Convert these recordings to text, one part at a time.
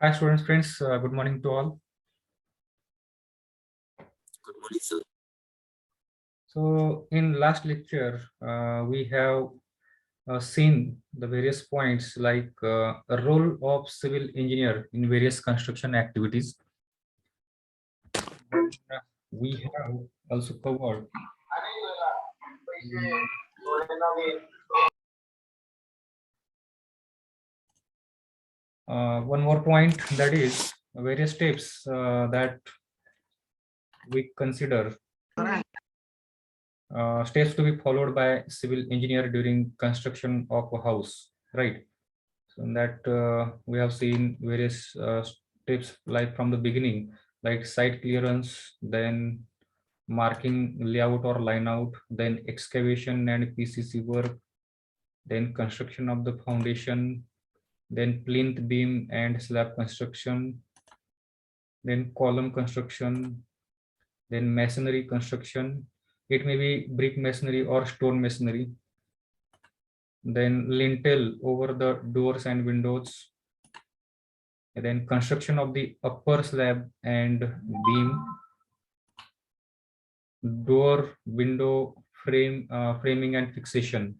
Hi, students, friends. Good morning to all. Good morning, sir. So, in last lecture, we have seen the various points like a role of civil engineer in various construction activities. Then, we have also covered one more point, that is various steps that we consider steps to be followed by civil engineer during construction of a house, right? So in that we have seen various steps like from the beginning, like site clearance, then marking layout or line out, then excavation and PCC work, then construction of the foundation, then plinth beam and slab construction, then column construction, then masonry construction. It may be brick masonry or stone masonry. Then lintel over the doors and windows, and then construction of the upper slab and beam, door, window, framing and fixation.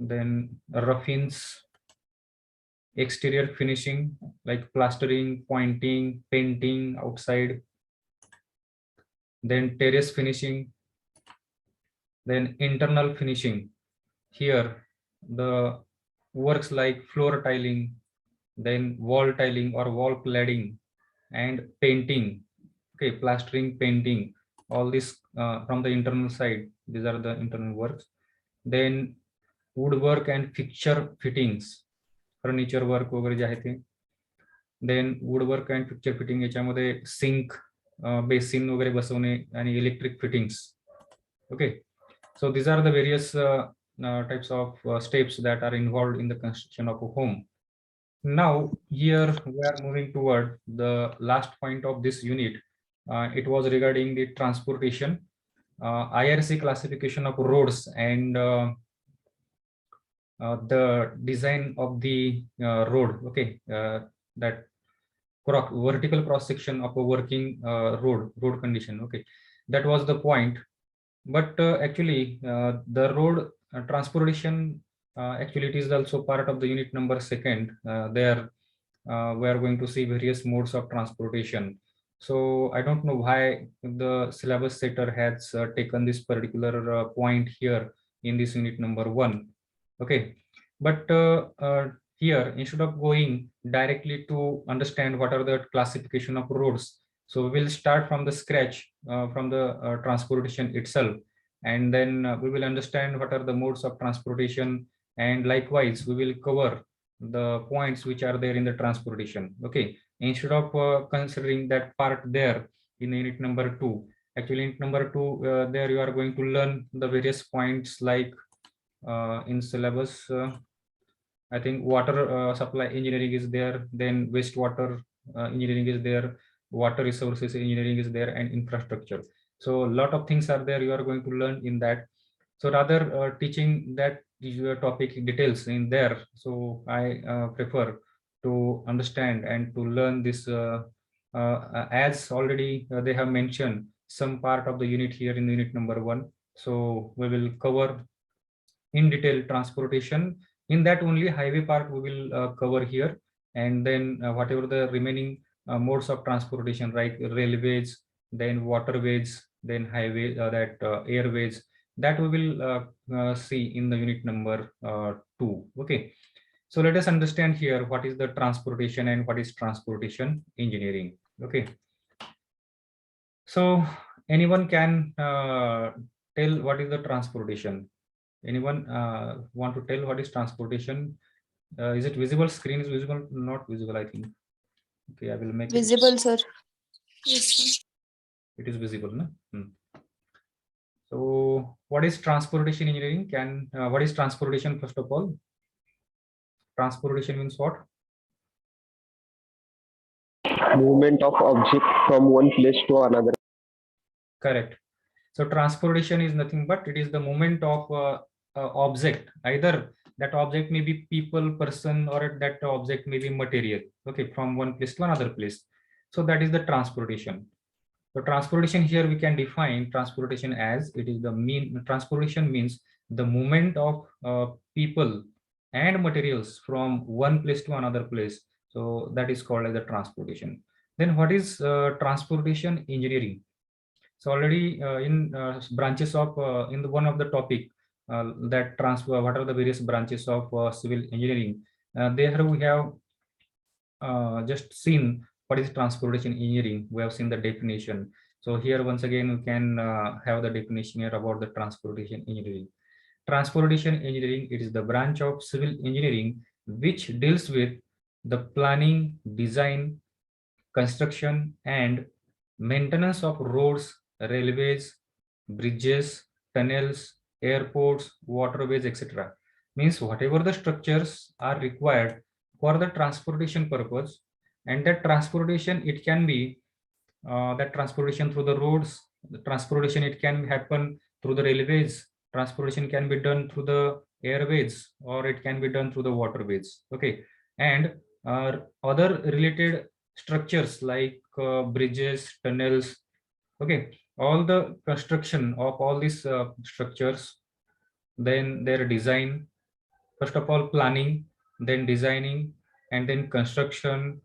Then roughings, exterior finishing like plastering, pointing, painting outside. Then terrace finishing. Then internal finishing. Here, the works like floor tiling, then wall tiling or wall cladding, and painting. Okay, plastering, painting, all this from the internal side. These are the internal works. Then woodwork and fixture fittings, furniture work वगैरे जे आहे ते. Then woodwork and fixture fitting, याच्यामध्ये sink, basin वगैरे बसवणे आणि electric fittings. Okay, so these are the various types of steps that are involved in the construction of a home. Now here we are moving toward the last point of this unit. It was regarding the transportation, IRC classification of roads and the design of the road. Okay, that vertical cross section of a working road condition. Okay, that was the point. But actually the road transportation, actually it is also part of the unit number 2nd. There we are going to see various modes of transportation. So I don't know why the syllabus setter has taken this particular point here in this unit number 1. Okay, but here, instead of going directly to understand what are the classification of roads, so we will start from the scratch, from the transportation itself, and then we will understand what are the modes of transportation, and likewise we will cover the points which are there in the transportation. Okay, instead of considering that part there in unit number 2, actually in number 2 there you are going to learn the various points like in syllabus. I think water supply engineering is there, then wastewater engineering is there, water resources engineering is there, and infrastructure. So a lot of things are there you are going to learn in that. So rather teaching that topic details in there, so I prefer to understand and to learn this as already they have mentioned some part of the unit here in unit number 1. So we will cover in detail transportation. In that only highway part we will cover here, and then whatever the remaining modes of transportation, like railways, then waterways, then highway, that airways, that we will see in the unit number 2. Okay, so let us understand here what is the transportation and what is transportation engineering. Okay, so anyone can tell what is the transportation? Anyone want to tell what is transportation? Is it visible? Screen is visible? Not visible, I think. Okay, I will make Visible, sir. it is visible, no? So what is transportation engineering? What is transportation, first of all? Transportation means what? Movement of object from one place to another. Correct. So transportation is nothing but it is the movement of object either That object may be people, person, or that object may be material, okay, from one place to another place. So that is the transportation. So transportation, here we can define transportation as it is the transportation means the movement of people and materials from one place to another place. So that is called as the transportation. Then what is transportation engineering? So already in branches of in the one of the topic that transfer, what are the various branches of civil engineering? There we have just seen what is transportation engineering. We have seen the definition. So here once again we can have the definition here about the transportation engineering. Transportation engineering, it is the branch of civil engineering which deals with the planning, design, construction, and maintenance of roads, railways, bridges, tunnels, airports, waterways, etc. Means whatever the structures are required for the transportation purpose, and that transportation, it can be that transportation through the roads, the transportation, it can happen through the railways, transportation can be done through the airways, or it can be done through the waterways. Okay, and other related structures like bridges, tunnels. Okay, all the construction of all these structures, then their design, first of all planning, then designing, and then construction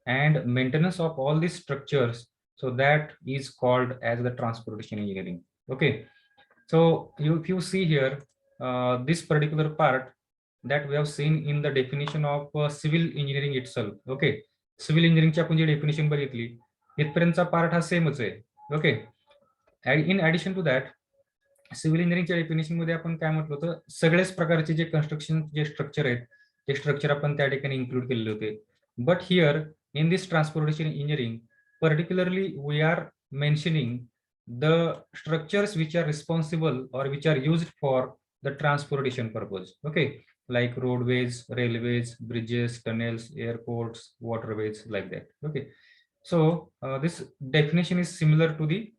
and maintenance of all these structures. So that is called as the transportation engineering. Okay, so if you see here this particular part that we have seen in the definition of civil engineering itself. Okay, civil engineering ची आपण जी definition बघितली इथपर्यंतचा part हा सेमच आहे. Okay, in addition to that civil इंजिनिअरिंगच्या definition मध्ये आपण काय म्हटलं होतं, सगळेच प्रकारचे जे कन्स्ट्रक्शन जे स्ट्रक्चर आहेत ते स्ट्रक्चर आपण त्या ठिकाणी इन्क्लूड केलेले होते. But here in this transportation engineering particularly we are mentioning the structures which are responsible or which are used for the transportation purpose. Okay, like roadways, railways, bridges, tunnels, airports, waterways, like that. Okay, so this definition is similar to the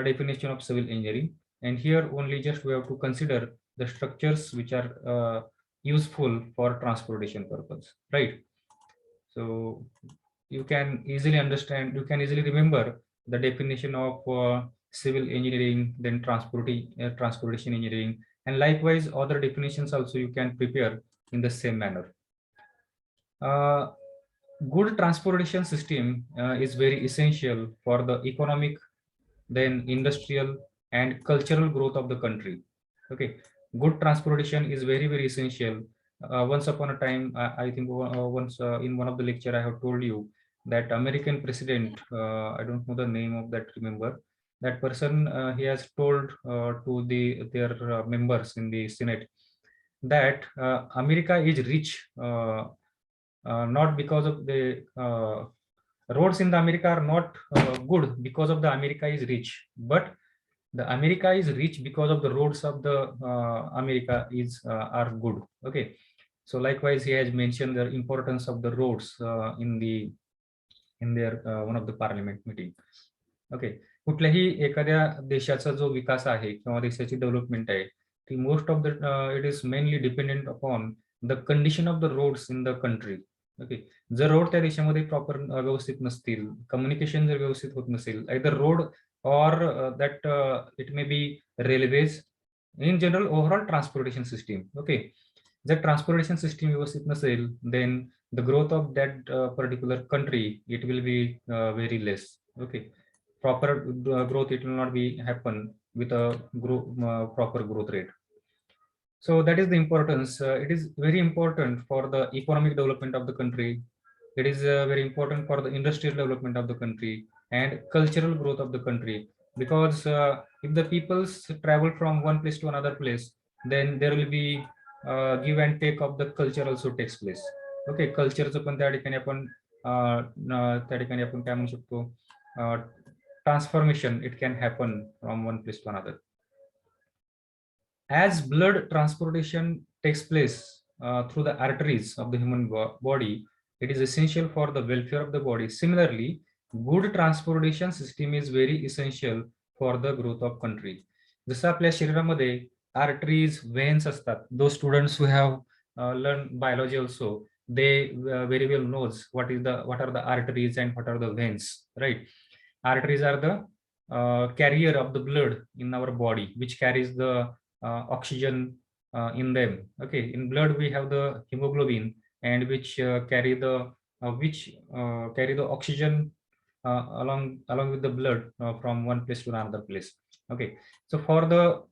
definition of civil engineering, and here only just we have to consider the structures which are useful for transportation purpose, right? So you can easily understand, you can easily remember the definition of civil engineering, then transportation engineering, and likewise other definitions also you can prepare in the same manner. Good transportation system is very essential for the economic, then industrial and cultural growth of the country. Okay, good transportation is very essential. Once upon a time, I think once in one of the lecture I have told you that American president, I don't know the name of that, remember that person, he has told to their members in the Senate that America is rich not because of the roads in the America are not good because of the America is rich, but the America is rich because of the roads of the America is are good. Okay, so likewise he has mentioned the importance of the roads in their one of the parliament meeting. Okay, कुठल्याही एखाद्या देशाचा जो विकास आहे किंवा देशाची development आहे ती most of the it is mainly dependent upon the condition of the roads in the country. Okay, जर रोड त्या देशामध्ये प्रॉपर व्यवस्थित नसतील, कम्युनिकेशन जर व्यवस्थित होत नसेल, either road or that it may be railways, in general overall transportation system. Okay, the transportation system व्यवस्थित नसेल, then the growth of that particular country, it will be very less. Okay, proper growth, it will not be happen with a proper growth rate. So that is the importance. It is very important for the economic development of the country. It is very important for the industrial development of the country and cultural growth of the country, because if the peoples travel from one place to another place, then there will be give and take of the culture also takes place. Okay, culture पण त्या ठिकाणी आपण काय म्हणू शकतो, transformation, it can happen from one place to another. As blood transportation takes place through the arteries of the human body, it is essential for the welfare of the body. Similarly, good transportation system is very essential for the growth of country. जसं आपल्या शरीरामध्ये arteries, veins असतात. Those students who have learn biology also, they very well knows what are the arteries and what are the veins, right? Arteries are the carrier of the blood in our body, which carries the oxygen in them. Okay, in blood we have the hemoglobin, and which carry the oxygen along with the blood from one place to another place. Okay, so for the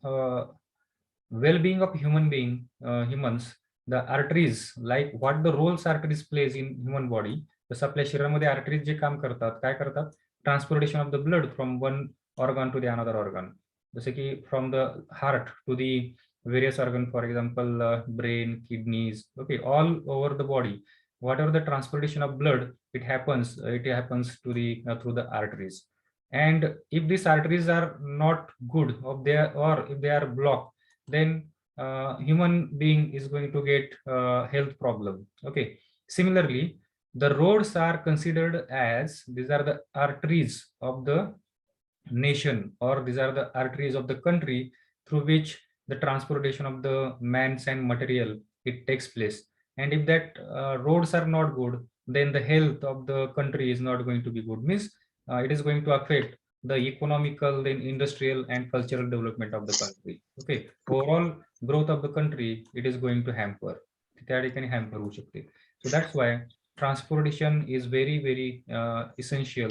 well-being of humans, the arteries, like what the roles arteries plays in human body, जसं आपल्या शरीरामध्ये arteries जे काम करतात, काय करतात, transportation of the blood from one organ to the another organ, जसे की from the heart to the various organ, for example brain, kidneys, okay, all over the body, whatever the transportation of blood, it happens to the through the arteries. And if these arteries are not good, or if they are blocked, then human being is going to get health problem. Okay, similarly, the roads are considered as these are the arteries of the nation, or these are the arteries of the country through which the transportation of the mans and material it takes place. And if that roads are not good, then the health of the country is not going to be good, means it is going to affect the economical, then industrial and cultural development of the country. Okay, overall growth of the country, it is going to hamper, त्या ठिकाणी hamper होऊ शकते. So that's why transportation is very essential,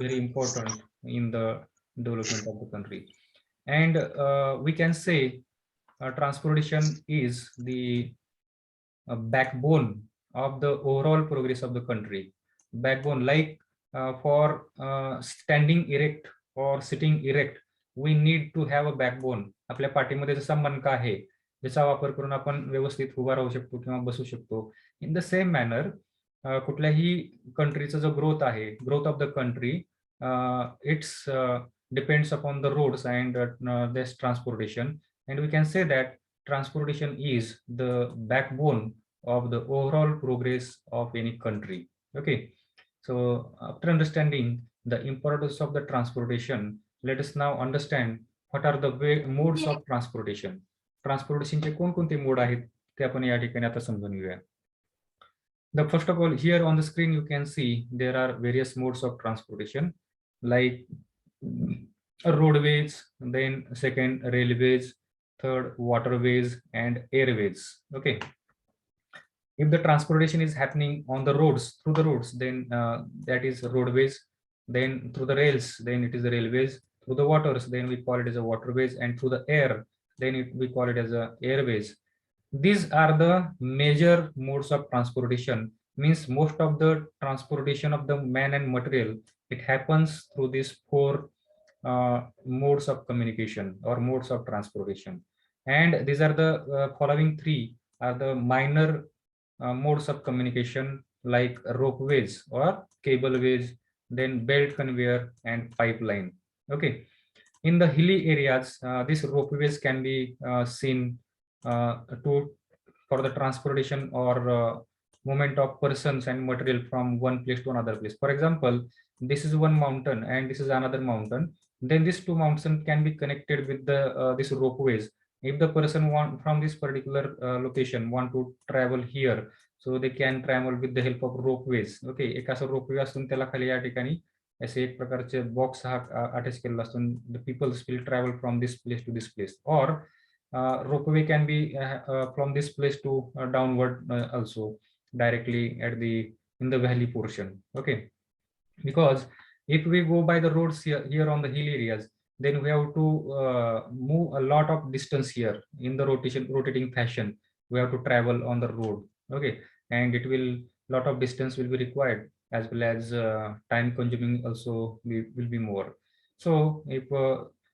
very important in the development of the country. And we can say transportation is the backbone of the overall progress of the country. Backbone, like for standing erect or sitting erect, we need to have a backbone. आपल्या पाठीमध्ये जसा मणका आहे, ज्याचा वापर करून आपण व्यवस्थित उभा राहू शकतो किंवा बसू शकतो. इन द सेम मॅनर कुठल्याही कंट्रीचा जो ग्रोथ आहे, growth of the country, it's depends upon the roads and this transportation. And we can say that transportation is the backbone of the overall progress of any country. Okay, so after understanding the importance of the transportation, let us now understand what are the modes of transportation. Transportation चे कोणकोणते mode आहेत ते आपण या ठिकाणी आता समजून घेऊया. The first of all, here on the screen you can see there are various modes of transportation, like roadways, then second railways, third waterways and airways. Okay, if the transportation is happening on the roads, through the roads, then that is roadways, then through the rails, then it is the railways, through the waters, then we call it as a waterways, and through the air, then we call it as a airways. These are the major modes of transportation, means most of the transportation of the man and material, it happens through these four modes of communication or modes of transportation. And these are the following three are the minor modes of communication, like ropeways or cableways, then belt conveyor and pipeline. Okay, in the hilly areas, these ropeways can be seen for the transportation or movement of persons and material from one place to another place. For example, this is one mountain and this is another mountain, then these two mountains can be connected with the these ropeways. If the person want from this particular location want to travel here, so they can travel with the help of ropeways. Okay, एक असं ropeway असून त्याला खाली या ठिकाणी असे एक प्रकारचे बॉक्स हा अटॅच केलेला असतो. The people will travel from this place to this place, or ropeway can be from this place to downward also directly at the in the valley portion. Okay, because if we go by the roads here on the hill areas, then we have to move a lot of distance here in the rotating fashion. We have to travel on the road. Okay, and it will lot of distance will be required, as well as time consuming also will be more. So if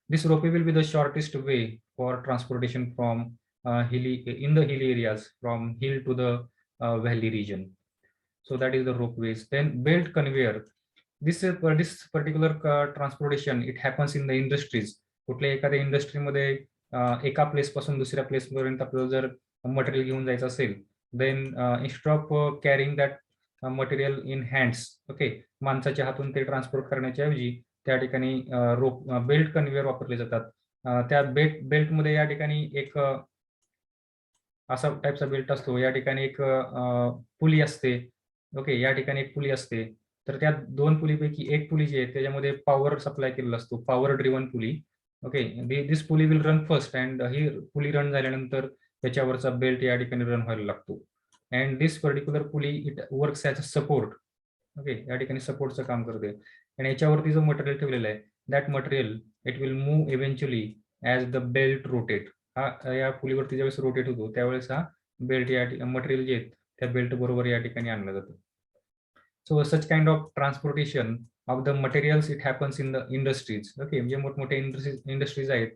this ropeway will be the shortest way for transportation from in the hilly areas, from hill to the valley region. So that is the ropeways. Then belt conveyor, this particular transportation, it happens in the industries. कुठल्या एखाद्या इंडस्ट्रीमध्ये एका place पासून दुसऱ्या place पर्यंत आपल्याला जर material घेऊन जायचं असेल, then instead of carrying that material in hands, okay, माणसाच्या हातून ते ट्रान्सपोर्ट करण्याच्या ऐवजी त्या ठिकाणी बेल्ट कन्व्हेयर वापरले जातात. त्या बेल्ट मध्ये या ठिकाणी एक असा टाईपचा बेल्ट असतो. या ठिकाणी एक पुली असते. ओके, या ठिकाणी एक पुली असते. तर त्या 2 पुलीपैकी एक पुली जी आहे त्याच्यामध्ये पॉवर सप्लाय केलेला असतो, power driven pulley. Okay, this pulley will run first and he pulley run झाल्यानंतर त्याच्यावरचा बेल्ट या ठिकाणी रन व्हायला लागतो. And this particular pulley it works as a support. Okay, या ठिकाणी सपोर्टचं काम करते. आणि याच्यावरती जो मटेरियल ठेवलेला आहे, that material it will move eventually as the belt rotate. हा या पुलीवरती ज्यावेळेस रोटेट होतो त्यावेळेस हा बेल्ट या मटेरियल जे आहेत त्या बेल्ट बरोबर या ठिकाणी आणलं जातं. So such kind of transportation of the materials it happens in the industries. Okay, म्हणजे मोठमोठे इंडस्ट्रीज आहेत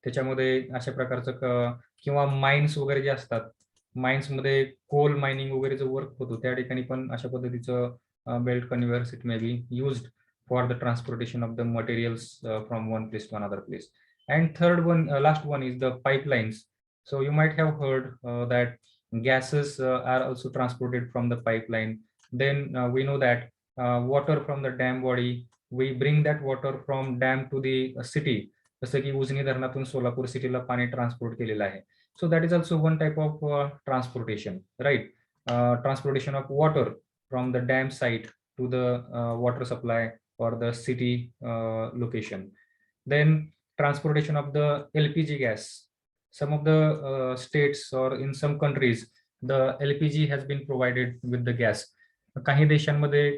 त्याच्यामध्ये अशा प्रकारचं किंवा माइन्स वगैरे जे असतात, माइन्समध्ये कोल मायनिंग वगैरे जो वर्क होतो त्या ठिकाणी पण अशा पद्धतीचं belt conveyors it may be used for the transportation of the materials from one place to another place. And third one, last one is the pipelines. So you might have heard that gases are also transported from the pipeline. Then we know that water from the dam body, we bring that water from dam to the city. जसं की उजनी धरणातून सोलापूर सिटीला पाणी transport केलेलं आहे. So that is also one type of transportation, right? Transportation of water from the dam site to the water supply or the city location. Then transportation of the LPG gas. Some of the states or in some countries, the LPG has been provided with the gas. काही देशांमध्ये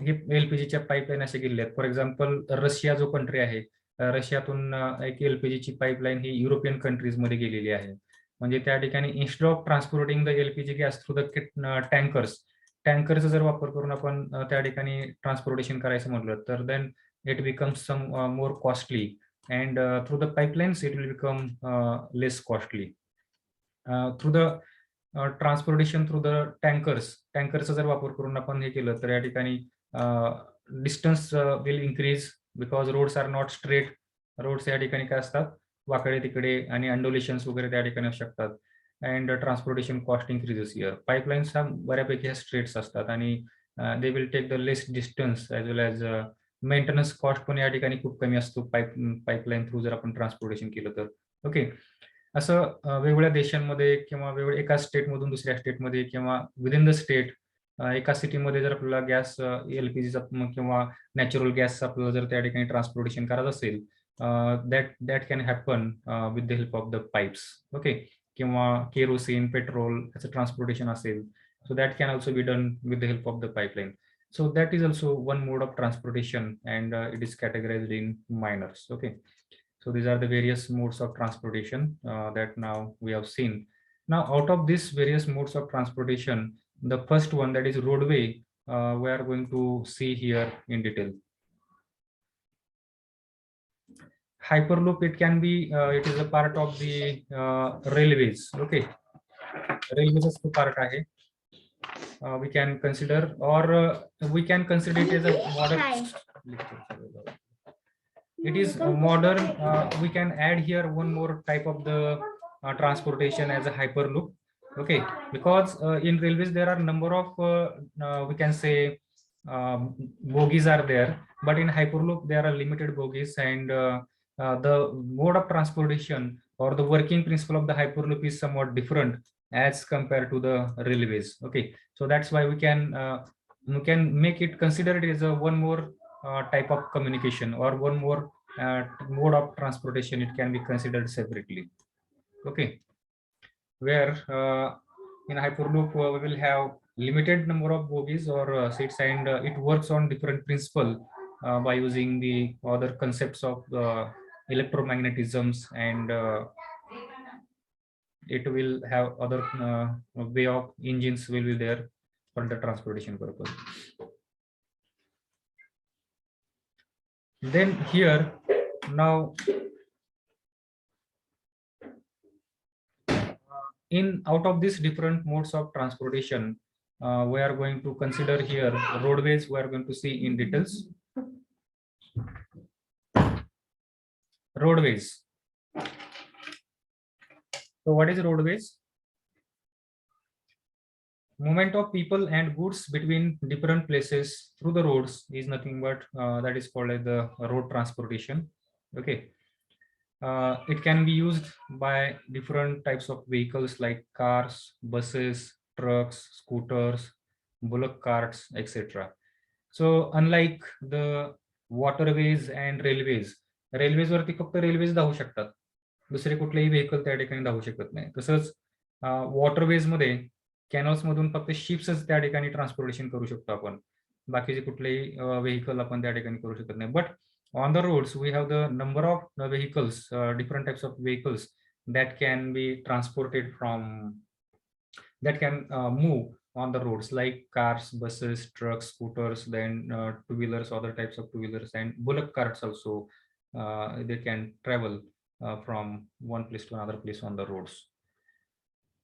हे एलपीजीच्या pipeline असे गेलेले आहेत. For example Russia जो country आहे, रशियातून एक एलपीजीची pipeline ही European कंट्रीजमध्ये गेलेली आहे. म्हणजे त्या ठिकाणी instead of transporting the LPG gas through the टँकरचा जर वापर करून आपण त्या ठिकाणी ट्रान्सपोर्टेशन करायचं म्हटलं तर then it becomes some more costly and through the pipelines it will become less costly. Through the transportation through the टँकरचा जर वापर करून आपण हे केलं तर या ठिकाणी distance will increase because roads are not straight. Roads या ठिकाणी काय असतात, वाकडे तिकडे आणि अंडोलेशन्स वगैरे त्या ठिकाणी असू शकतात. And transportation cost increases here. Pipelines हा बऱ्यापैकी ह्या स्ट्रेट्स असतात आणि they will take the less distance as well as maintenance cost पण या ठिकाणी खूप कमी असतो पाईपलाईन थ्रू जर आपण ट्रान्सपोर्टेशन केलं तर. ओके, असं वेगवेगळ्या देशांमध्ये किंवा वेगवेगळ्या एका स्टेटमधून दुसऱ्या स्टेटमध्ये किंवा विदिन द स्टेट एका सिटीमध्ये जर आपल्याला गॅस एलपीजीचा किंवा नॅचरल गॅस आपल्याला जर त्या ठिकाणी ट्रान्सपोर्टेशन करायचं असेल that can happen with the help of the pipes. Okay, किंवा केरोसिन पेट्रोल याचं ट्रान्सपोर्टेशन असेल, so that can also be done with the help of the pipeline. So that is also one mode of transportation and it is categorized in minors. Okay, so these are the various modes of transportation that now we have seen. Now out of these various modes of transportation, the first one, that is roadway, we are going to see here in detail. Hyperloop, it can be it is a part of the railways. Okay, railways is the part ahe. We can consider or we can consider it as a modern. It is modern. We can add here one more type of the transportation as a hyperloop. Okay, because in railways there are number of we can say bogies are there, but in hyperloop there are limited bogies and the mode of transportation or the working principle of the hyperloop is somewhat different as compared to the railways. Okay, so that's why we can make it considered as a one more type of communication or one more mode of transportation. It can be considered separately. Okay, where in hyperloop we will have limited number of bogies or seats and it works on different principle by using the other concepts of electromagnetisms and it will have other way of engines will be there for the transportation purpose. Then here now in out of these different modes of transportation we are going to consider here roadways. We are going to see in details. Roadways. So what is roadways? Movement of people and goods between different places through the roads is nothing but that is called as the road transportation. Okay, It can be used by different types of vehicles like cars, buses, trucks, scooters, bullock carts, etc. So unlike the waterways and railways, railways वरती फक्त railways धावू शकतात, दुसरे कुठलेही vehicle त्या ठिकाणी धावू शकत नाही. तसंच वॉटरवेज मध्ये कॅनॉल्स मधून फक्त शिप्सच त्या ठिकाणी ट्रान्सपोर्टेशन करू शकतो आपण, बाकीचे कुठलेही व्हेकल आपण त्या ठिकाणी करू शकत नाही. But on the roads we have the number of vehicles, different types of vehicles that can be transported from, that can move on the roads, like cars, buses, trucks, scooters, then two-wheelers, other types of two-wheelers, and bullock carts also. They can travel from one place to another place on the roads.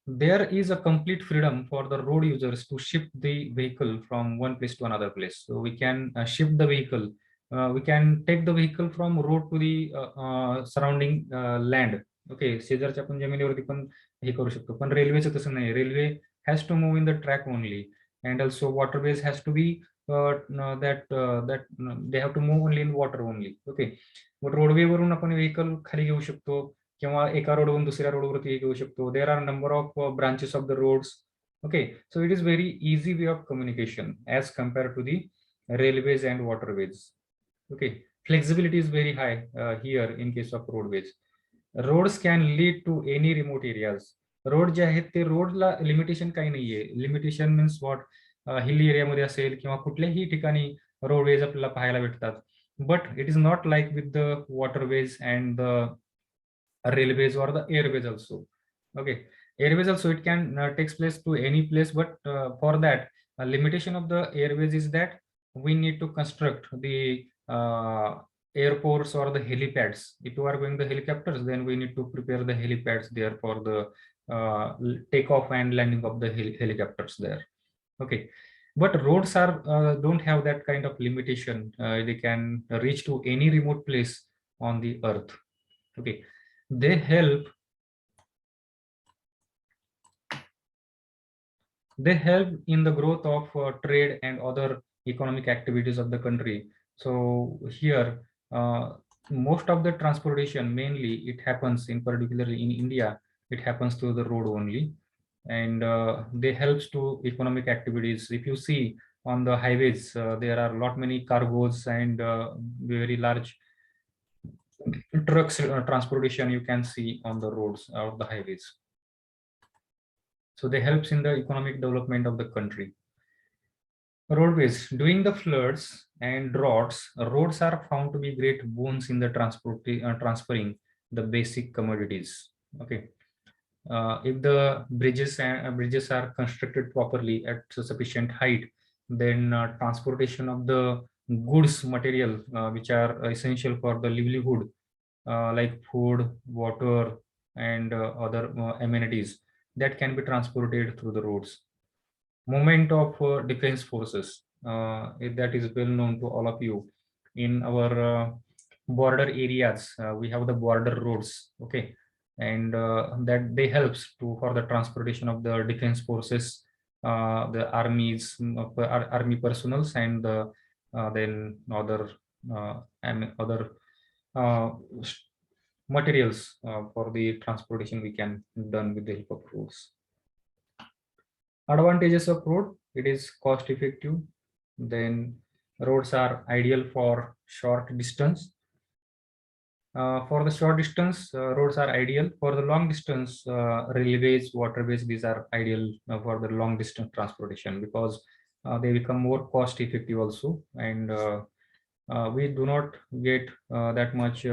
There is a complete freedom for the road users to shift the vehicle from one place to another place. So we can shift the vehicle. We can take the vehicle from road to the surrounding land. Okay, शेजारच्या पण जमिनीवरती पण हे करू शकतो. पण रेल्वेचं तसं नाही. Railway has to move in the track only, and also waterways has to be they have to move only in water only. Okay, but roadway वरून आपण vehicle खाली घेऊ शकतो किंवा एका रोडवरून दुसऱ्या रोडवरती घेऊ शकतो. There are number of branches of the roads. Okay, so it is very easy way of communication as compare to the railways and waterways. Okay, flexibility is very high here in case of roadways. Roads can lead to any remote areas. Road जे आहेत ते रोडला limitation काही नाहीये. Limitation means what, हिल एरियामध्ये असेल किंवा कुठल्याही ठिकाणी रोडवेज आपल्याला पाहायला भेटतात. But it is not like with the waterways and the railways or the airways also. Okay, airways also it can takes place to any place, but for that limitation of the airways is that we need to construct the airports or the helipads. If you are going the helicopters, then we need to prepare the helipads there for the takeoff and landing of the helicopters there. Okay, but roads are don't have that kind of limitation. They can reach to any remote place on the earth. Okay, they help in the growth of trade and other economic activities of the country. So here most of the transportation, mainly it happens in particularly in India, it happens through the road only, and they helps to economic activities. If you see on the highways, there are a lot many cargos and very large trucks transportation you can see on the roads or the highways. So they helps in the economic development of the country. Roadways, during the floods and droughts, roads are found to be great boons in the transferring the basic commodities. Okay, if the bridges are constructed properly at sufficient height, then transportation of the goods material which are essential for the livelihood, like food, water, and other amenities, that can be transported through the roads. Movement of defense forces, that is well known to all of you. In our border areas, we have the border roads. Okay, and that they helps to for the transportation of the defense forces, the armies, army personals, and then other materials for the transportation we can done with the help of roads. Advantages of road: it is cost effective. Then roads are ideal for short distance. For the short distance, roads are ideal. For the long distance, railways, waterways, these are ideal for the long distance transportation, because they become more cost effective also, and we do not get that much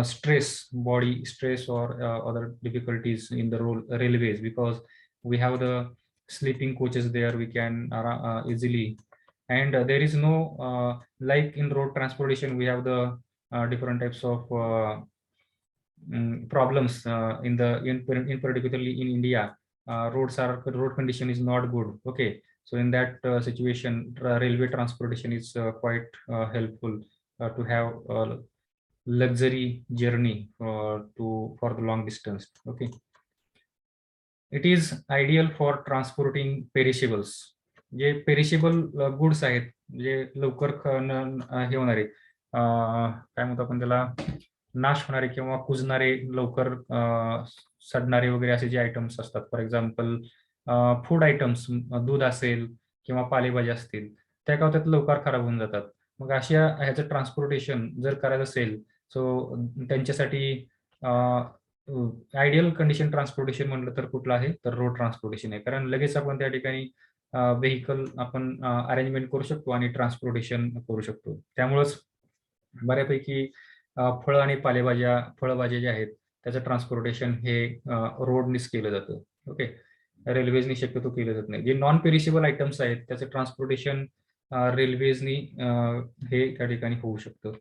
stress, body stress, or other difficulties in the railways, because we have the sleeping coaches there. We can easily, and there is no like in road transportation we have the different types of problems in particularly in India. Road condition is not good. Okay, so in that situation, railway transportation is quite helpful to have luxury journey for the long distance. Okay, it is ideal for transporting perishables. J perishable goods आहेत, जे लवकर हे होणारे, काय म्हणतो आपण त्याला, नाश होणारे किंवा कुजणारे, लवकर सडणारे वगैरे असे जे आयटम्स असतात, फॉर एक्झाम्पल फूड आयटम्स, दूध असेल किंवा पालेभाज्या असतील, त्या काय होतात, लवकर खराब होऊन जातात. मग अशा ह्याचं ट्रान्सपोर्टेशन जर करायचं असेल, सो त्यांच्यासाठी आयडियल कंडिशन ट्रान्सपोर्टेशन म्हटलं तर कुठलं आहे, तर रोड ट्रान्सपोर्टेशन आहे. कारण लगेच आपण त्या ठिकाणी व्हेकल आपण अरेंजमेंट करू शकतो आणि ट्रान्सपोर्टेशन करू शकतो. त्यामुळंच बऱ्यापैकी फळं आणि पालेभाज्या, फळभाज्या ज्या आहेत त्याचं ट्रान्सपोर्टेशन हे रोडनीच केलं जातं. ओके, रेल्वेजनी शक्यतो केलं जात नाही. जे नॉन पेरिशेबल आयटम्स आहेत त्याचं ट्रान्सपोर्टेशन रेल्वेजनी हे त्या ठिकाणी होऊ शकतं.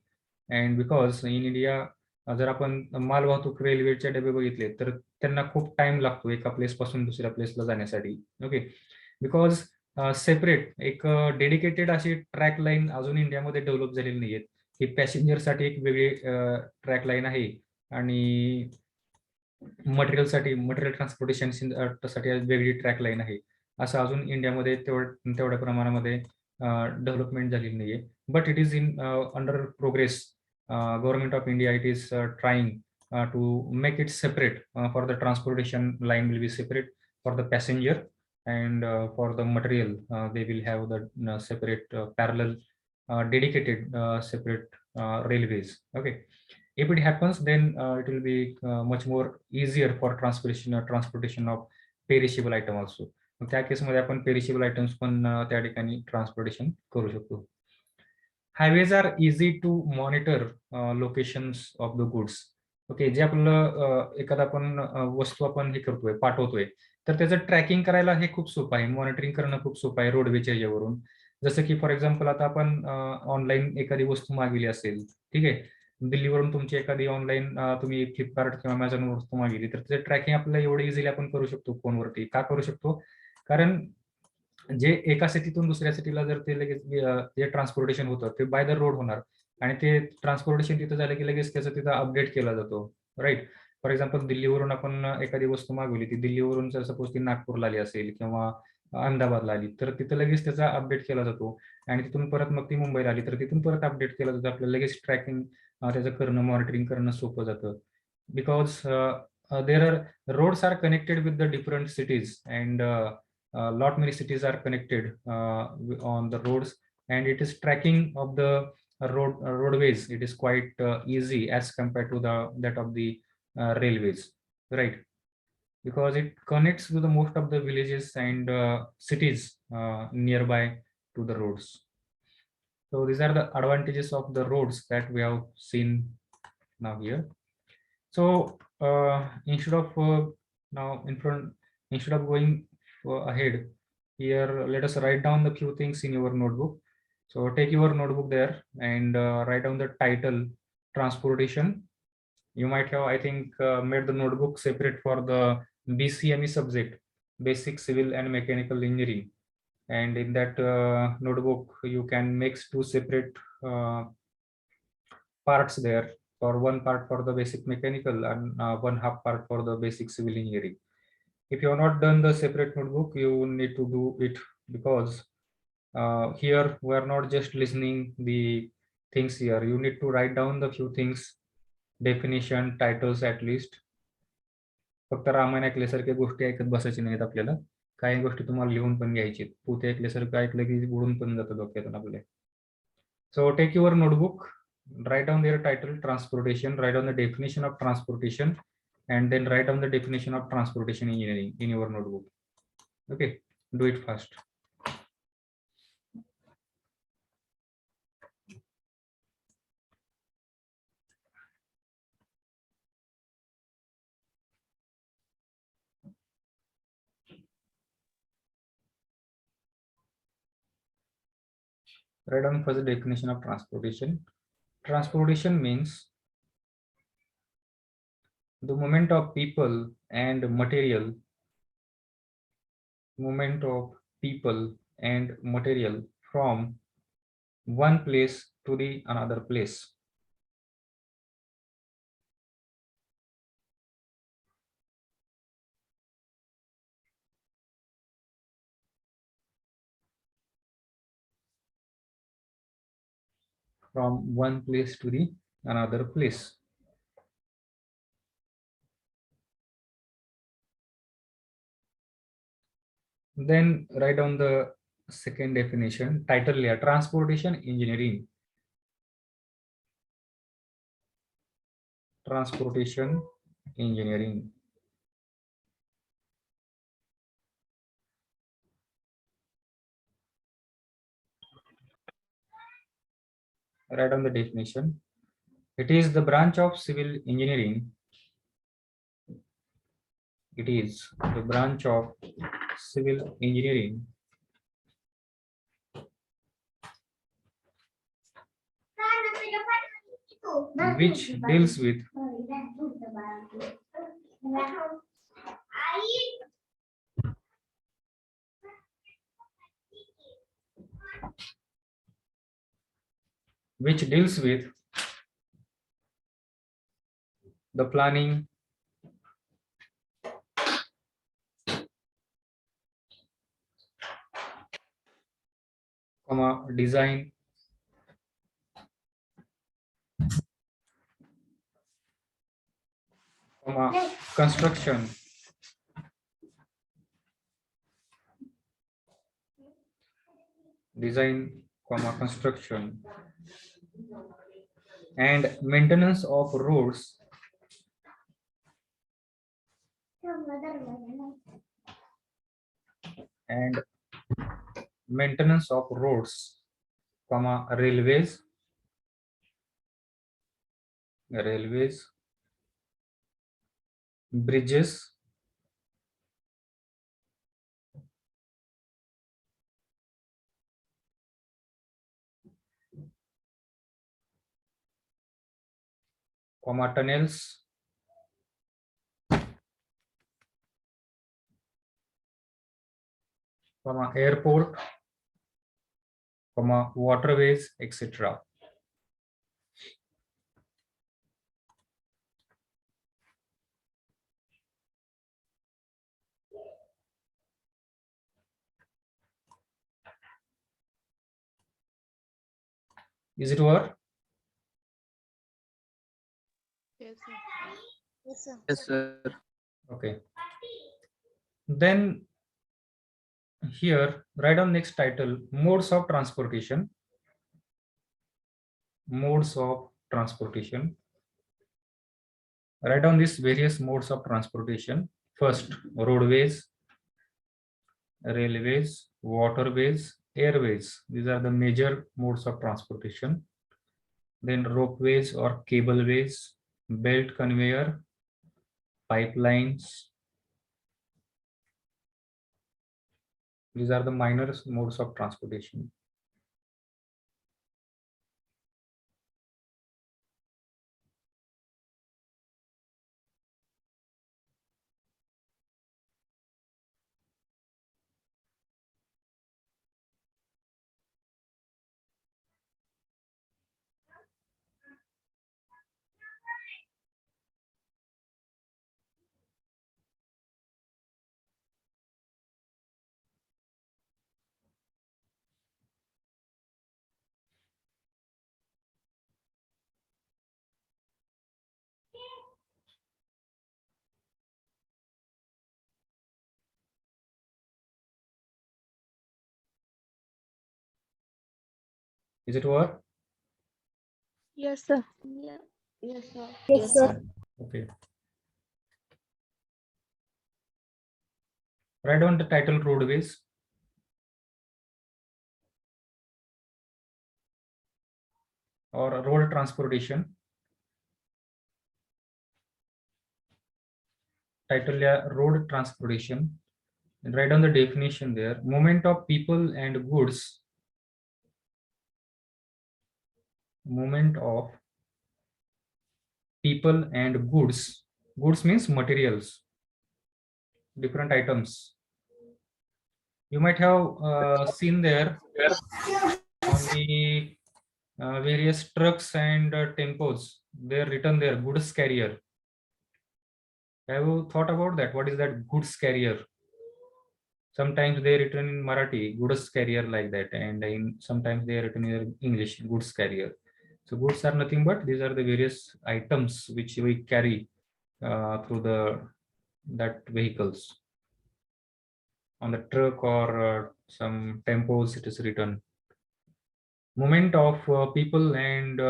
अँड बिकॉज इन इंडिया जर आपण मालवाहतूक रेल्वेचे डबे बघितले तर त्यांना खूप टाइम लागतो एका प्लेस पासून दुसऱ्या प्लेसला जाण्यासाठी. ओके, बिकॉज सेपरेट एक डेडिकेटेड अशी ट्रॅक लाईन अजून इंडियामध्ये डेव्हलप झालेली नाहीये. ही पॅसेंजरसाठी एक वेगळी ट्रॅक लाईन आहे आणि मटेरियल ट्रान्सपोर्टेशन साठी वेगळी ट्रॅक लाईन आहे. असं अजून इंडियामध्ये तेवढ्या प्रमाणामध्ये डेव्हलपमेंट झालेली नाहीये. But it is in under progress. Government of India it is trying to make it separate for the transportation line will be separate for the passenger and for the material they will have the separate parallel dedicated separate railways. Okay, if it happens then it will be much more easier for transportation of perishable item also. मग त्या केसमध्ये आपण perishable items पण त्या ठिकाणी transportation करू शकतो. Highways are easy to monitor locations of the goods. Okay, जे आपलं एखादा आपण वस्तू आपण हे करतोय, पाठवतोय, तर त्याचं ट्रॅकिंग करायला हे खूप सोपं आहे, मॉनिटरिंग करणं खूप सोपं आहे रोडवेच्या याच्यावरून. जसं की फॉर एक्झाम्पल आता आपण ऑनलाईन एखादी वस्तू मागवली असेल, ठीक आहे, दिल्लीवरून तुमची एखादी ऑनलाईन तुम्ही फ्लिपकार्ट किंवा अमेझॉन वस्तू मागवली, तर त्याचं ट्रॅकिंग आपल्याला एवढं इझिली आपण करू शकतो फोनवरती. का करू शकतो? कारण जे एका सिटीतून दुसऱ्या सिटीला जर ते लगेच जे ट्रान्सपोर्टेशन होतं ते बाय द रोड होणार आणि ते ट्रान्सपोर्टेशन तिथं झालं की लगेच त्याचं तिथं अपडेट केला जातो, राईट. फॉर एक्झाम्पल दिल्लीवरून आपण एखादी वस्तू मागवली, ती दिल्लीवरून जर सपोज ती नागपूरला आली असेल किंवा अहमदाबादला आली, तर तिथं लगेच त्याचा अपडेट केला जातो आणि तिथून परत मग ती मुंबईला आली तर तिथून परत अपडेट केला जातो. आपल्याला लगेच ट्रॅकिंग त्याचं करणं, मॉनिटरिंग करणं सोपं जातं. Because there are roads are connected with the different cities and lot many cities are connected on the roads, and it is tracking of the roadways. It is quite easy as compared to that of the railways, right? Because it connects to the most of the villages and cities nearby to the roads. So these are the advantages of the roads that we have seen now here. So instead of now in front instead of going ahead here, let us write down the few things in your notebook. So take your notebook there and write down the title, transportation. You might have, I think, made the notebook separate for the BCME subject, basic civil and mechanical engineering, and in that notebook you can mix two separate parts there, for one part for the basic mechanical and one half part for the basic civil engineering. If you have not done the separate notebook, you need to do it, because here we are not just listening the things here. You need to write down the few things, definition, titles at least. फक्त रामायण ऐकल्यासारख्या गोष्टी ऐकत बसायची नाहीत आपल्याला. काही गोष्टी तुम्हाला लिहून पण घ्यायची. पोते ऐकल्यासारखं ऐकलं की उडून पण जातं डोक्यातून आपल्या. So take your notebook, write down their title, transportation, write down the definition of transportation, and then write down the definition of transportation engineering in your notebook. Okay, do it fast. Write down first the definition of transportation. Transportation means the movement of people and material, movement of people and material from one place to the another place. From one place to the another place. Then write down the second definition. Title layer, transportation engineering. Transportation engineering. Write down the definition. It is the branch of civil engineering. It is the branch of civil engineering which deals with the planning, design, construction, construction, and maintenance of roads and maintenance of roads, railways, bridges, tunnels, airport, waterways, etc. Is it over? Yes, sir. Yes, sir. Yes, sir. Okay. Then here, write down next title, modes of transportation. Modes of transportation. Write down these various modes of transportation. First, roadways, railways, waterways, airways. These are the major modes of transportation. Then ropeways or cableways, belt conveyor, pipelines. These are the minor modes of transportation. Is it over? Yes, sir. Yeah. Yes, sir. Yes, sir. Okay. Write down the title, roadways. Or road transportation. Title, yeah, road transportation. And write down the definition there. Movement of people and goods. Movement of people and goods. Goods means materials, different items. You might have seen there on the various trucks and tempos. They're written there, goods carrier. Have you thought about that? What is that goods carrier? Sometimes they written in Marathi, goods carrier, like that, and in sometimes they are written in English, goods carrier. So goods are nothing but these are the various items which we carry through that vehicles. on the truck or some tempos it is written. Movement of people and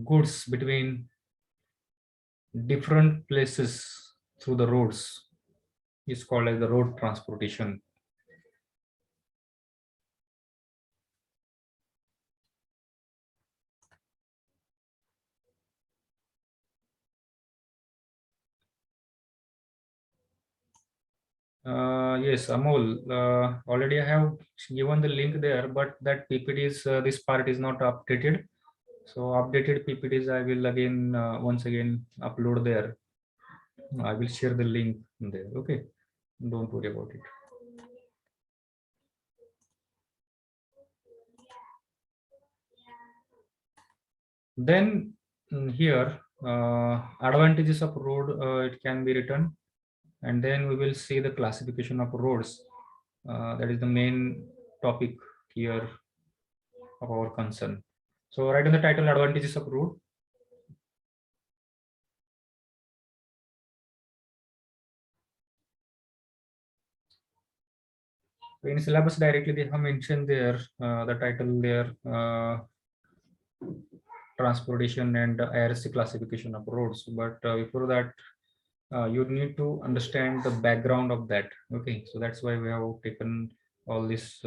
goods between different places through the roads is called as the road transportation. Yes, Amol, already I have given the link there, but that PPT is this part is not updated. So updated PPTs I will again once again upload there. I will share the link there. Okay, don't worry about it. Then here advantages of road it can be written, and then we will see the classification of roads. That is the main topic here of our concern. So write on the title advantages of road. In syllabus directly they have mentioned there the title there transportation and IRC classification of roads, but before that you need to understand the background of that. Okay, so that's why we have taken all this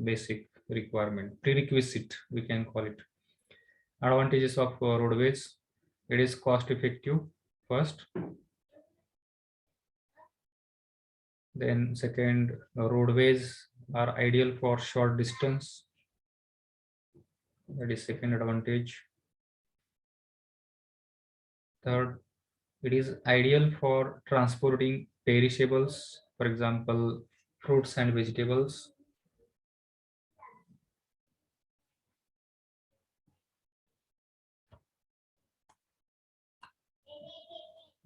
basic requirement, prerequisite we can call it. Advantages of roadways: it is cost effective first, then second, roadways are ideal for short distance, that is second advantage. Third, it is ideal for transporting perishables, for example fruits and vegetables.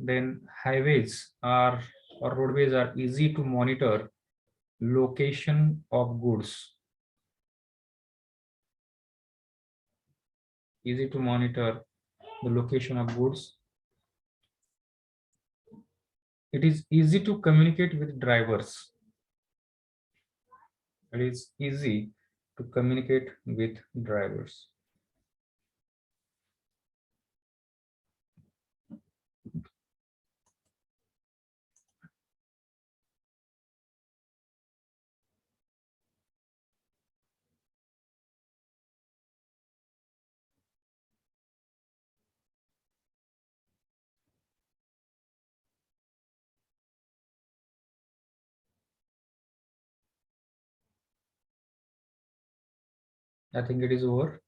Then highways are or roadways are easy to monitor location of goods. Easy to monitor the location of goods. It is easy to communicate with drivers. It is easy to communicate with drivers. I think it is over.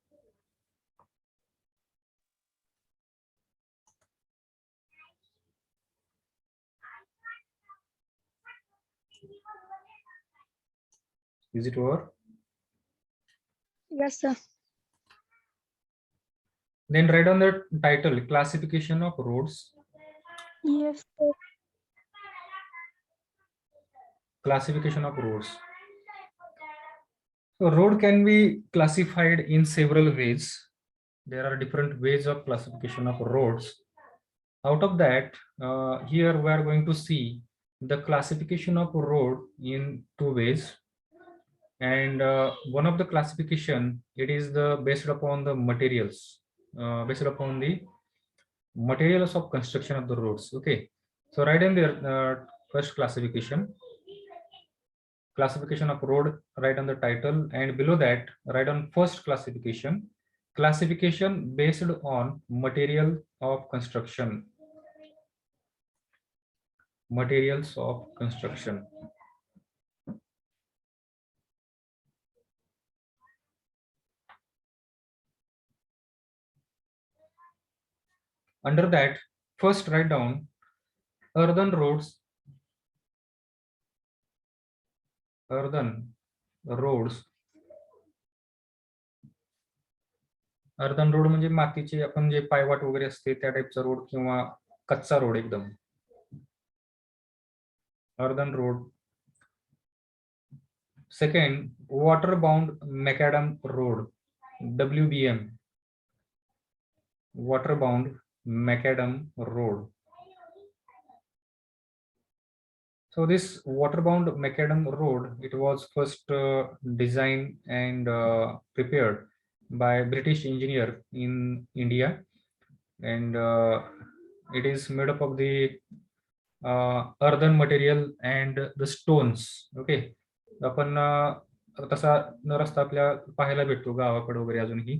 Is it over? Yes, sir. Then write on the title classification of roads. Yes, sir. Classification of roads. So road can be classified in several ways. There are different ways of classification of roads. Out of that, here we are going to see the classification of road in two ways. And one of the classification, it is the based upon the materials, based upon the materials of construction of the roads. Okay, so write in the first classification of road, write on the title, and below that write on first classification based on material of construction. Materials of construction. Under that, first write down earthen roads. Earthen roads. Earthen road म्हणजे मातीचे आपण जे पायवाट वगैरे असते त्या टाइपचा road किंवा कच्चा road एकदम. Earthen road. Second, water bound macadam road, WBM. Water bound macadam road. So this waterbound macadam road, it was first designed and prepared by British engineer in India, and it is made up of the earthen material and the stones. Okay, आपण तसा न रस्ता आपल्या पाहायला भेटतो गावाकडे वगैरे अजूनही.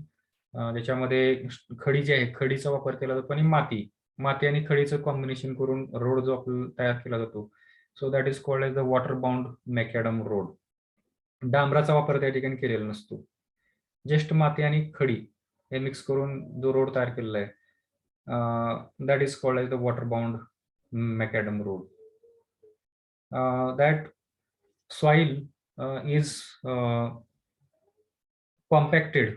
त्याच्यामध्ये खडी जी आहे, खडीचा वापर केला जातो आणि माती माती आणि खडीचं कॉम्बिनेशन करून रोड जो आपल्याला तयार केला जातो. So that is called as the water bound macadam road. डांबराचा वापर त्या ठिकाणी केलेला नसतो, जस्ट माती आणि खडी हे मिक्स करून जो रोड तयार केलेला आहे, that is called as the water bound macadam road. That soil is compacted.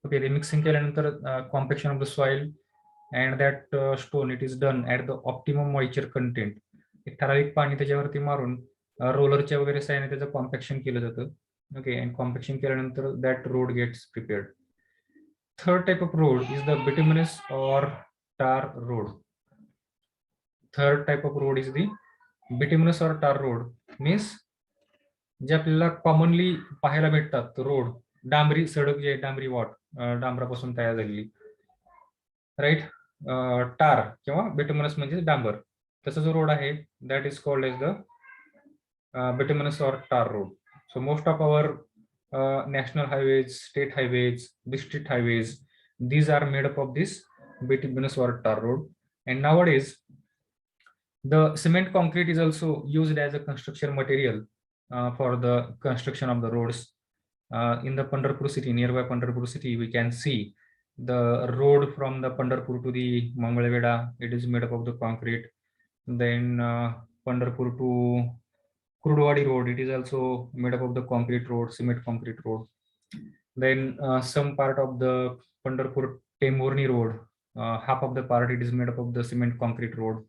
Okay, the mixing केल्यानंतर compaction of the soil and that stone, it is done at the optimum moisture content. एक ठराविक पाणी त्याच्यावरती मारून रोलरच्या वगैरे साहाय्याने त्याचं compaction केलं जातं. ओके, and कॉम्पॅक्शन केल्यानंतर that road gets prepared. Third type of road is the bituminous or tar road. Third type of road is the bituminous or tar road. Means जे आपल्याला कॉमनली पाहायला भेटतात रोड, डांबरी सडक जे डांबरी वाट, डांबरापासून तयार झालेली, राईट. टार किंवा बिटुमिनस म्हणजे डांबर, तसा जो रोड आहे that is called as the bituminous or tar road. So most of our national highways, state highways, district highways, these are made up of this bituminous or tar road. And nowadays the cement concrete is also used as a construction material for the construction of the roads. In the Pandharpur city, nearby Pandharpur city, we can see the road from the Pandharpur to the Mangalveda, it is made up of the concrete. Then Pandharpur to Kurudwadi road, it is also made up of the concrete road, cement concrete road. Then some part of the Pandharpur Temurni road, half of the part it is made up of the cement concrete road,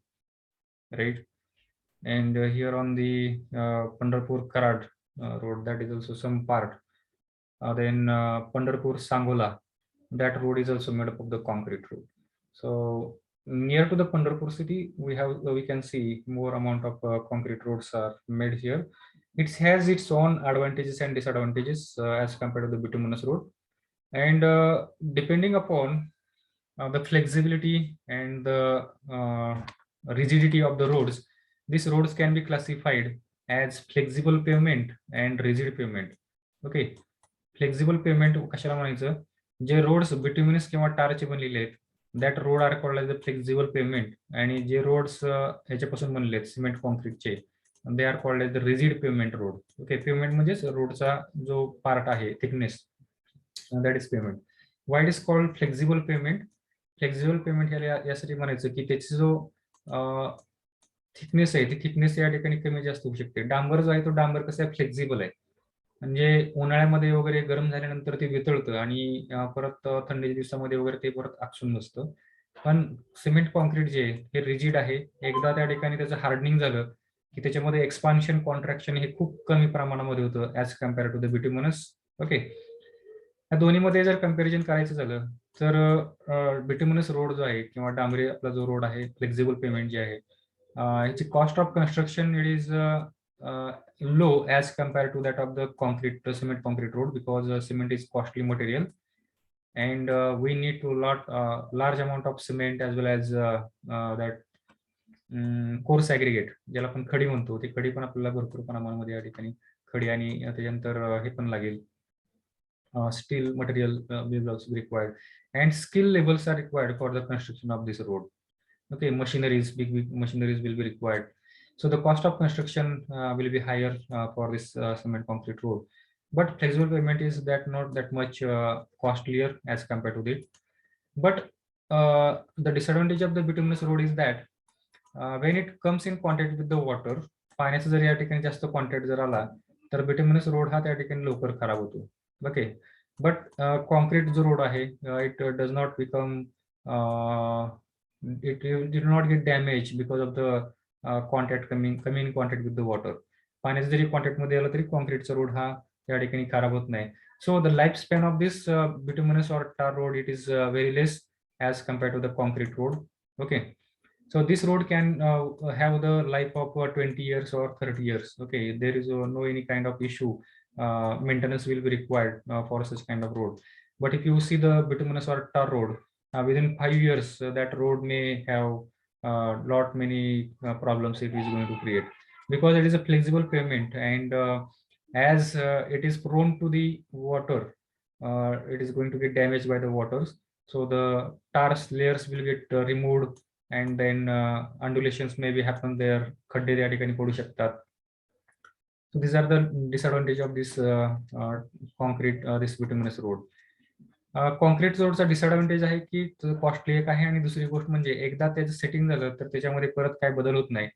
right. And here on the Pandharpur Karad road, that is also some part. Then Pandharpur Sangola, that road is also made up of the concrete road. So near to the Pandharpur city, we can see more amount of concrete roads are made here. It has its own advantages and disadvantages as compared to the bituminous road, and depending upon the flexibility and the rigidity of the roads, these roads can be classified as flexible pavement and rigid pavement. Okay, flexible pavement कशाला म्हणायचं, जे roads बिट्युमिनस किंवा टारचे बनलेले आहेत, that road are called as the flexible pavement. आणि जे roads ह्याच्यापासून बनले आहेत सिमेंट कॉन्क्रीटचे, they are called as the rigid pavement road. Okay, pavement म्हणजेच रोडचा जो पार्ट आहे thickness, that is pavement. Why it is called flexible pavement? Flexible pavement यासाठी म्हणायचं की त्याची जो थिकनेस आहे, ती थिकनेस या ठिकाणी कमी जास्त होऊ शकते. डांबर जो आहे तो डांबर कसं आहे, फ्लेक्झिबल आहे, म्हणजे उन्हाळ्यामध्ये वगैरे गरम झाल्यानंतर ते वितळतं आणि परत थंडीच्या दिवसामध्ये वगैरे ते परत आकसून बसतं. पण सिमेंट कॉन्क्रीट जे आहे हे रिजिड आहे. एकदा त्या ठिकाणी त्याचं हार्डनिंग झालं की त्याच्यामध्ये एक्सपान्शन कॉन्ट्रॅक्शन हे खूप कमी प्रमाणामध्ये होतं as compare to the bituminous. Okay, या दोन्हीमध्ये जर कम्पॅरिझन करायचं झालं तर बिट्युमिनस रोड जो आहे किंवा डांबरी आपला जो रोड आहे, फ्लेक्झिबल पेमेंट जे आहे, ह्याची cost of construction it is low as compared to that of the concrete cement concrete road, because cement is costly material and we need to large amount of cement as well as that coarse aggregate, ज्याला आपण खडी म्हणतो, ती खडी पण आपल्याला भरपूर प्रमाणामध्ये या ठिकाणी खडी आणि त्याच्यानंतर हे पण लागेल, steel material will also be required, and skill levels are required for the construction of this road. Okay, machineries, big machineries will be required. So the cost of construction will be higher for this cement concrete road. But flexible pavement is that not that much costlier as compared to it. But the disadvantage of the bituminous road is that when it comes in contact with the water, पाण्याचा जर या ठिकाणी जास्त contact जर आला तर बिट्युमिनस road हा त्या ठिकाणी लवकर खराब होतो. ओके, बट कॉन्क्रीट जो रोड आहे it does not become, it did not get damaged because of the contact coming in contact with the water. पाण्याचा जरी कॉन्टॅक्ट मध्ये आला तरी कॉन्क्रीटचा रोड हा त्या ठिकाणी खराब होत नाही. So the life span of this bituminous or tar road it is very less as compared to the concrete road. Okay, So this road can have the life of 20 years or 30 years. Okay, there is no any kind of issue. Maintenance will be required for such kind of road. But if you see the bituminous or tar road, within 5 years, that road may have lot many problems it is going to create, because it is a flexible pavement, and as it is prone to the water, it is going to get damaged by the waters. So the tar layers will get removed, and then undulations maybe happen there, खड्डे त्या ठिकाणी पडू शकतात. So these are the disadvantage of this concrete this bituminous road. Concrete रोडचा disadvantage आहे की costly एक आहे, आणि दुसरी गोष्ट म्हणजे एकदा त्याचं सेटिंग झालं तर त्याच्यामध्ये परत काय बदल होत नाही.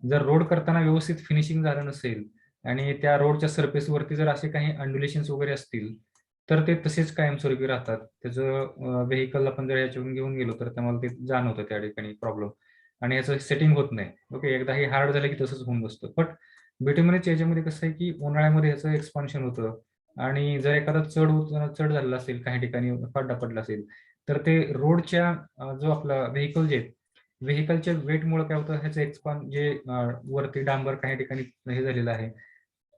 जर रोड करताना व्यवस्थित फिनिशिंग झालं नसेल आणि त्या रोडच्या सरफेस वरती जर असे काही अंडुलेशन्स वगैरे असतील तर ते तसेच कायमस्वरूपी राहतात. त्याचं व्हेकल आपण जर याच्यावरून घेऊन गेलो तर त्याला ते जाणवतं त्या ठिकाणी प्रॉब्लेम, आणि याचं सेटिंग होत नाही. ओके, एकदा हे हार्ड झालं की तसंच होऊन बसतं. बट बिटुमिनसच्या याच्यामध्ये कसं आहे की उन्हाळ्यामध्ये याचं एक्सपान्शन होतं, आणि जर एखादा चढ झालेला असेल, काही ठिकाणी खड्डा पडला असेल, तर ते रोडच्या जो आपला व्हेकल जे व्हेकलच्या वेटमुळे काय होतं, ह्याचं एक्सपान जे वरती डांबर काही ठिकाणी हे झालेलं आहे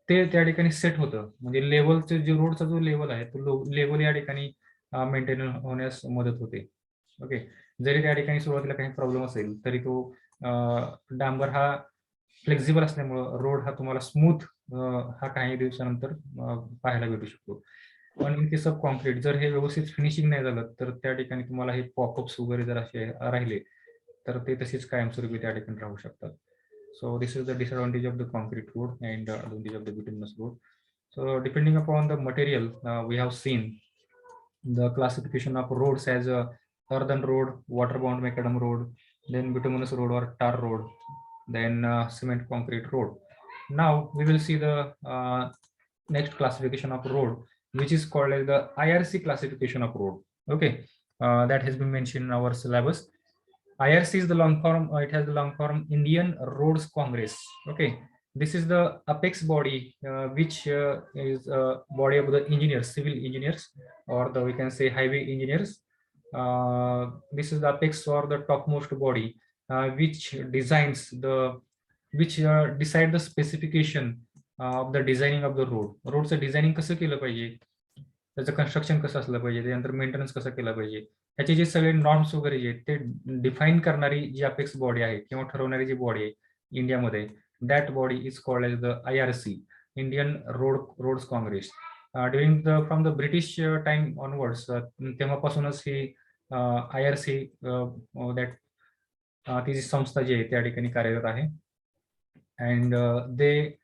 ते त्या ठिकाणी सेट होतं. म्हणजे लेवलचं जे रोडचा जो लेवल आहे तो लेवल या ठिकाणी मेंटेन होण्यास मदत होते. ओके, जरी त्या ठिकाणी सुरुवातीला काही प्रॉब्लेम असेल तरी तो डांबर हा फ्लेक्झिबल असल्यामुळं रोड हा तुम्हाला स्मूथ हा काही दिवसानंतर पाहायला भेटू शकतो. पण इन केस ऑफ कॉन्क्रीट जर हे व्यवस्थित फिनिशिंग नाही झालं तर त्या ठिकाणी तुम्हाला हे पॉपअप्स वगैरे जर असे राहिले तर ते तसेच कायमस्वरूपी त्या ठिकाणी राहू शकतात. So this is the disadvantage of the concrete road and advantage of the bituminous road. So depending upon the material, we have seen the classification of roads as a earthen road, waterbound macadam road, then bituminous road or tar road, then cement concrete road. Now we will see the next classification of road, which is called as the IRC classification of road. Okay, that has been mentioned in our syllabus. IRC is the long form, it has the long form Indian Roads Congress. Okay, this is the apex body, which is a body of the engineers, civil engineers, or the we can say highway engineers. This is the apex or the topmost body, which designs the, which decide the specification of the designing of the road. रोडचं designing कसं केलं पाहिजे, त्याचं construction कसं असलं पाहिजे, त्यानंतर maintenance कसं केलं पाहिजे, ह्याचे जे सगळे नॉर्म्स वगैरे जे ते डिफाईन करणारी जी अपेक्स बॉडी आहे किंवा ठरवणारी जी बॉडी आहे इंडियामध्ये, that body is called as the IRC, Indian Roads Congress. During the from the British time onwards, तेव्हापासूनच ही IRC दॅट ती जी संस्था जी आहे त्या ठिकाणी कार्यरत आहे. And they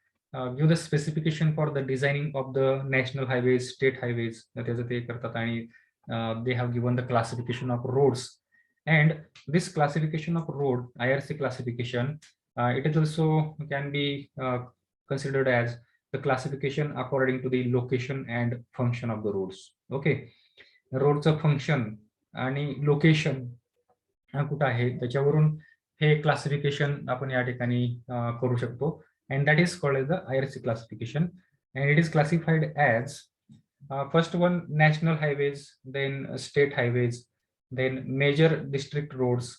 give the specification for the designing of the national highways, state highways, त्याचं ते करतात, आणि they have given the classification of roads. And this classification of road, IRC classification, it is also can be considered as the classification according to the location and function of the roads. Okay, रोडचं function आणि location कुठं आहे त्याच्यावरून हे classification आपण या ठिकाणी करू शकतो. And that is called as the IRC classification, and it is classified as first one national highways, then state highways, then major district roads,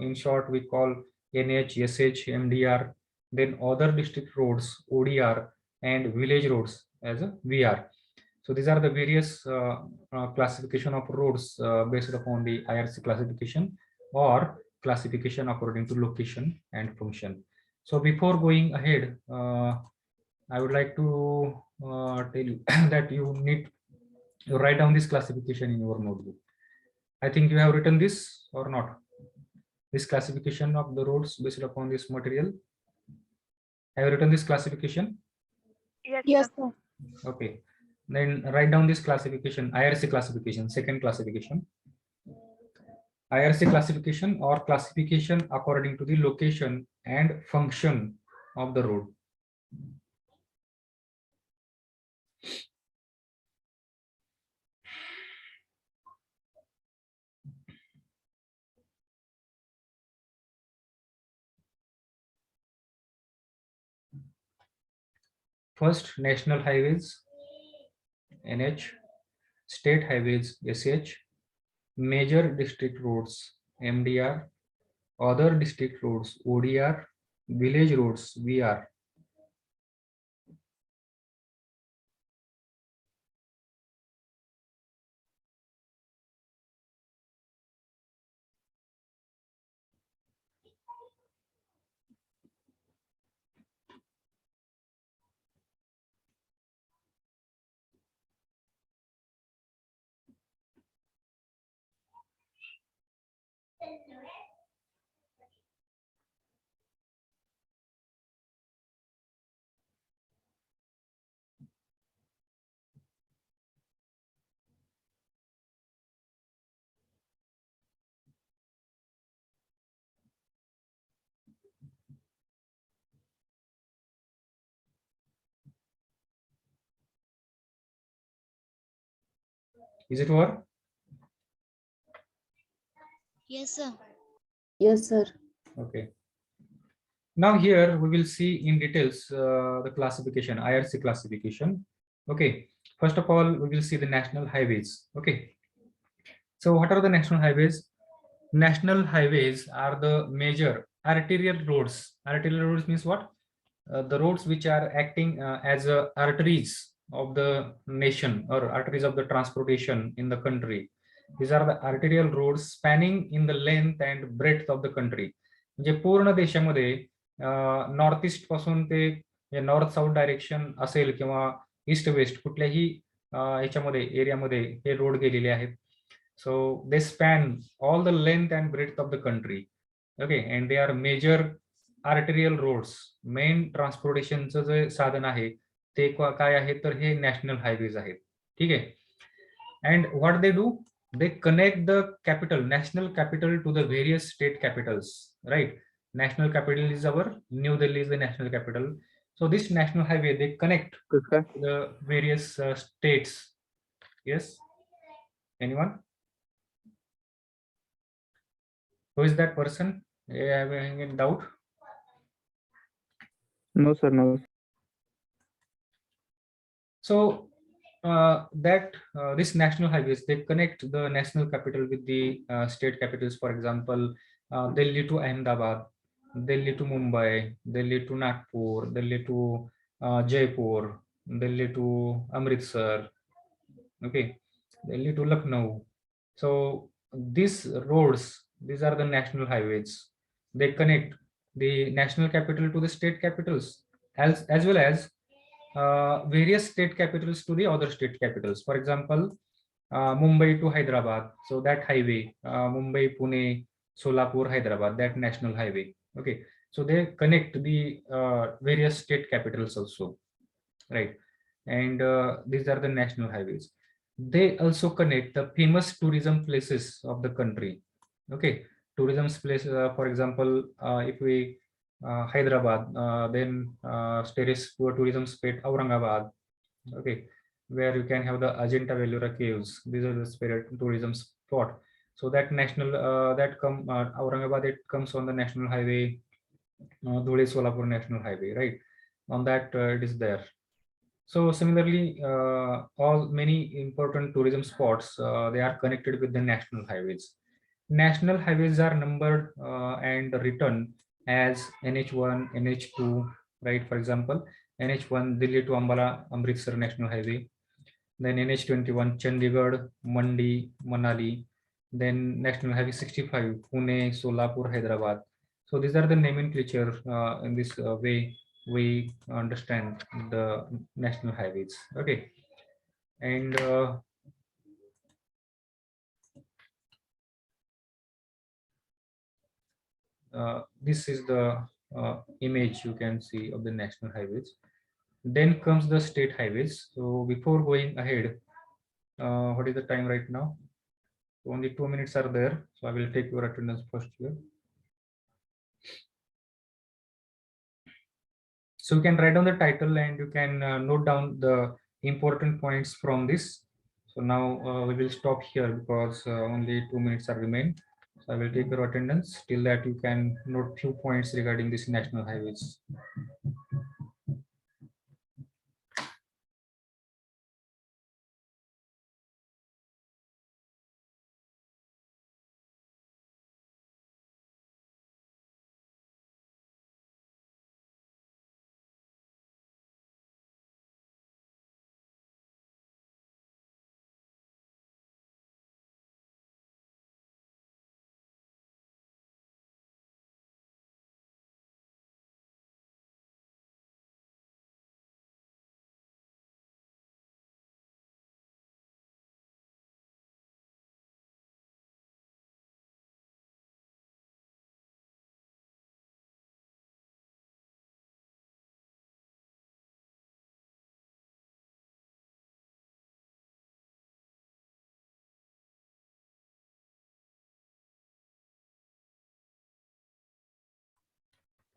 in short we call NH, SH, MDR, then other district roads ODR, and village roads as a VR. So these are the various classification of roads based upon the IRC classification or classification according to location and function. So before going ahead, I would like to tell you that you need to write down this classification in your notebook. I think you have written this or not? This classification of the roads based upon this material. Have you written this classification? Yes, sir. Okay. Then write down this classification, IRC classification, second classification. IRC classification or classification according to the location and function of the road. First, national highways, NH, state highways, SH, major district roads, MDR, other district roads, ODR, village roads, VR. Is it over? Yes, sir. Yes, sir. Okay. Now here we will see in details the classification, IRC classification. Okay. First of all, we will see the national highways. Okay. So what are the national highways? National highways are the major arterial roads. Arterial roads means what? The roads which are acting as arteries of the nation or arteries of the transportation in the country. These are the arterial roads spanning in the length and breadth of the country. म्हणजे पूर्ण देशामध्ये north east पासून ते north south direction असेल किंवा east west कुठल्याही याच्यामध्ये एरियामध्ये हे रोड गेलेले आहेत. So they span all the length and breadth of the country. Okay, and they are major arterial roads. Main ट्रान्सपोर्टेशनचं जे साधन आहे ते काय आहे तर हे नॅशनल हायवेज आहेत. ठीक आहे. And what they do, they connect the capital, national capital, to the various state capitals, right? National capital is our New Delhi is the national capital. So this national highway, they connect the various states. Yes, anyone? Who is that person? Having a doubt? No, sir, no. So this national highways, they connect the national capital with the state capitals. For example, Delhi to Ahmedabad, Delhi to Mumbai, Delhi to Nagpur, Delhi to Jaipur, Delhi to Amritsar, okay, Delhi to Lucknow. So these roads, these are the national highways. They connect the national capital to the state capitals, as well as various state capitals to the other state capitals. For example, Mumbai to Hyderabad. So that highway, Mumbai, Pune, Solapur, Hyderabad, that national highway. Okay. So they connect the various state capitals also, right? And these are the national highways. They also connect the famous tourism places of the country. Okay. Tourism place, for example, if we Hyderabad, then there is tourism spot Aurangabad, okay, where you can have the Ajanta Ellora caves. These are the spirit tourism spot. So that national Aurangabad, it comes on the national highway, Dhule Solapur national highway, right? On that it is there. So similarly, all many important tourism spots, they are connected with the national highways. National highways are numbered and written as NH1, NH2, right? For example, NH1 Delhi to Ambala, Amritsar National Highway. Then NH21 Chandigarh, Mandi, Manali. Then National Highway 65 Pune, Solapur, Hyderabad. So these are the nomenclature in this way we understand the national highways. Okay, and this is the image you can see of the national highways. Then comes the state highways. So before going ahead, what is the time right now? Only 2 minutes are there, so I will take your attendance first here. So you can write down the title and you can note down the important points from this. So now we will stop here because only 2 minutes are remain. So I will take your attendance. Till that you can note few points regarding this national highways.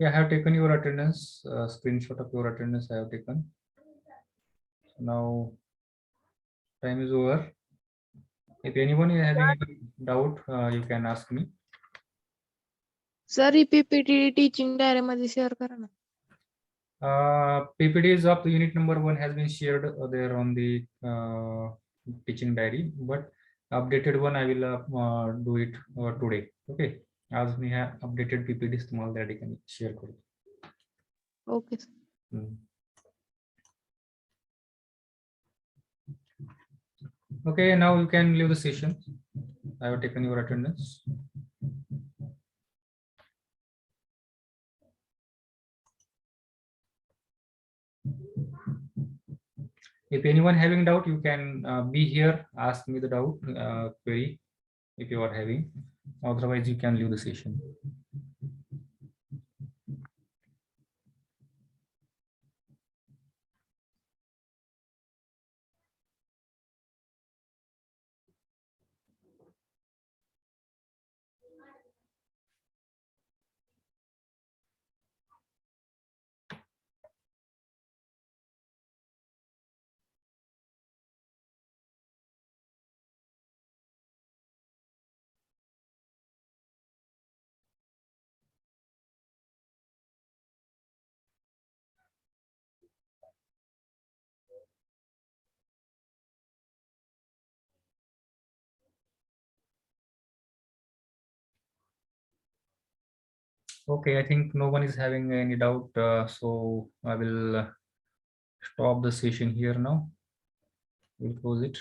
Yeah, I have taken your attendance, screenshot of your attendance I have taken. So now time is over. If anyone is having any doubt, you can ask me. Sir he PPT teaching diary मध्ये share करा ना. PPTs of the unit number 1 has been shared there on the teaching diary, but updated one I will do it today. Okay, आज मी ह्या updated PPTs तुम्हाला त्या ठिकाणी share करू. Okay sir. Okay, now you can leave the session. I have taken your attendance. If anyone having doubt, you can be here, ask me the doubt, query if you are having. Otherwise, you can leave the session. Okay, I think no one is having any doubt, so I will stop the session here now. We'll close it.